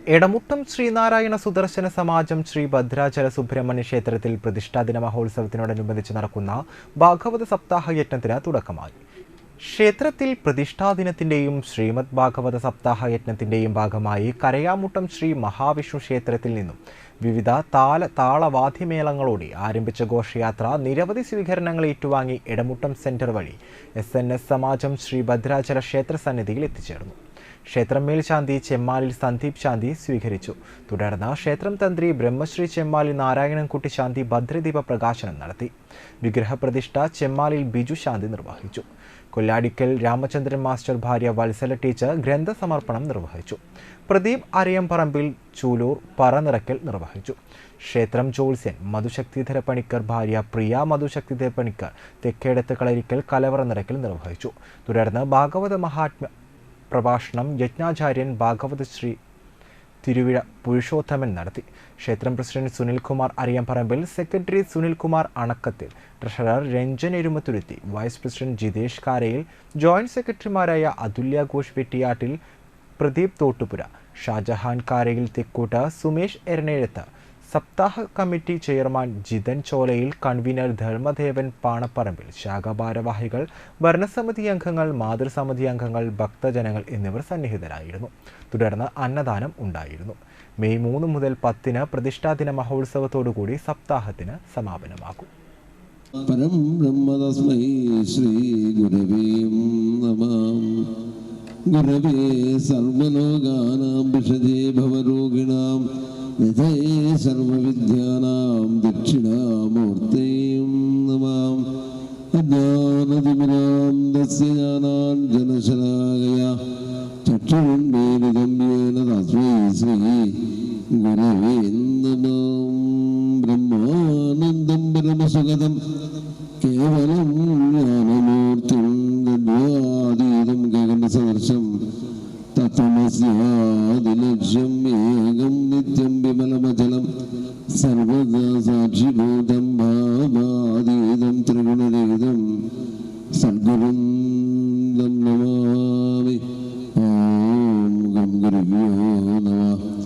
എടമുട്ടം ശ്രീനാരായണ സുദർശന സമാജം ശ്രീ ഭദ്രാചല സുബ്രഹ്മണ്യ ക്ഷേത്രത്തിൽ പ്രതിഷ്ഠാദിന മഹോത്സവത്തിനോടനുബന്ധിച്ച് നടക്കുന്ന ഭാഗവത സപ്താഹ യജ്ഞത്തിന് തുടക്കമായി. ക്ഷേത്രത്തിൽ പ്രതിഷ്ഠാദിനത്തിന്റെയും ശ്രീമദ് ഭാഗവത സപ്താഹ യജ്ഞത്തിന്റെയും ഭാഗമായി കരയാമുട്ടം ശ്രീ മഹാവിഷ്ണു ക്ഷേത്രത്തിൽ നിന്നും വിവിധ താളവാദ്യമേളങ്ങളോടെ ആരംഭിച്ച ഘോഷയാത്ര നിരവധി സ്വീകരണങ്ങൾ ഏറ്റുവാങ്ങി എടമുട്ടം സെന്റർ വഴി SNS സമാജം ശ്രീ ഭദ്രാചല ക്ഷേത്ര സന്നിധിയിൽ എത്തിച്ചേർന്നു. ക്ഷേത്രം മേൽശാന്തി ചെമ്മാലിൽ സന്ദീപ് ശാന്തി സ്വീകരിച്ചു. തുടർന്ന് ക്ഷേത്രം തന്ത്രി ബ്രഹ്മശ്രീ ചെമ്മാലിൽ നാരായണൻകുട്ടി ശാന്തി ഭദ്രദീപ പ്രകാശനം നടത്തി. വിഗ്രഹപ്രതിഷ്ഠ ചെമ്മാലിൽ ബിജു ശാന്തി നിർവഹിച്ചു. കൊല്ലാടിക്കൽ രാമചന്ദ്രൻ മാസ്റ്റർ ഭാര്യ വത്സല ടീച്ചർ ഗ്രന്ഥസമർപ്പണം നിർവഹിച്ചു. പ്രദീപ് അരയംപറമ്പിൽ ചൂലൂർ പറനിറക്കൽ നിർവഹിച്ചു. ക്ഷേത്രം ജോത്സ്യൻ മധുശക്തിധര പണിക്കർ ഭാര്യ പ്രിയ മധുശക്തിധര പണിക്കർ തെക്കേടത്ത് കളരിക്കൽ കലവറ നിറക്കൽ നിർവഹിച്ചു. തുടർന്ന് ഭാഗവത മഹാത്മ്യ പ്രഭാഷണം യജ്ഞാചാര്യൻ ഭാഗവത ശ്രീ തിരുവിഴ പുരുഷോത്തമൻ നടത്തി. ക്ഷേത്രം president Sunilkumar Ariyamparambil, secretary Sunilkumar Anakkathil, treasurer Ranjan Erumathuruthi, vice president Jithesh Karayil, joint സെക്രട്ടറിമാരായ അതുല്യ ഘോഷ് വെട്ടിയാട്ടിൽ, പ്രദീപ് തോട്ടുപുര, ഷാജഹാൻ കാരയിൽ തെക്കൂട്ട്, സുമേഷ് എരണേഴത്ത്, സപ്താഹ committee chairman Jithan Cholayil, convener Dharmadevan Panaparambil, ശാഖാഭാരവാഹികൾ, ഭരണസമിതി അംഗങ്ങൾ, മാതൃസമിതി അംഗങ്ങൾ, ഭക്തജനങ്ങൾ എന്നിവർ സന്നിഹിതരായിരുന്നു. തുടർന്ന് അന്നദാനം ഉണ്ടായിരുന്നു. മെയ് 3 മുതൽ 10 പ്രതിഷ്ഠാദിന മഹോത്സവത്തോടുകൂടി സപ്താഹത്തിന് സമാപനമാകും. പരം ബ്രഹ്മതസ്മൈ ശ്രീ ഗുരവേ നമഃ. ഗുരവേ സർവലോകാനാം വിഷജേ ഭവരോഗിണാം നിധയേ സർവവിദ്യാനാം ദക്ഷിണാമൂർത്തൈം നമഃ. അജ്ഞാനതിമിരാം ദസ്യ ജ്ഞാനാൻ ജനശലാകയ ചക്ഷുരുണ്മേലിതം യേന തസ്മൈ ശ്രീ ഗുരവേ നമഃ. ബ്രഹ്മാനന്ദം പരമസുഗതം കേവലം ജ്ഞാനമൂർത്തിം തദ്വാതീതം ഗഗനസദൃശം തത്വമസ്യാദിലക്ഷ്യം ഏകം നിത്യം വിമലമചലം സർവദാ സാക്ഷിഭൂതം ഭാവാതീതം ത്രിഗുണരഹിതം സദ്ഗുരും നമാമി.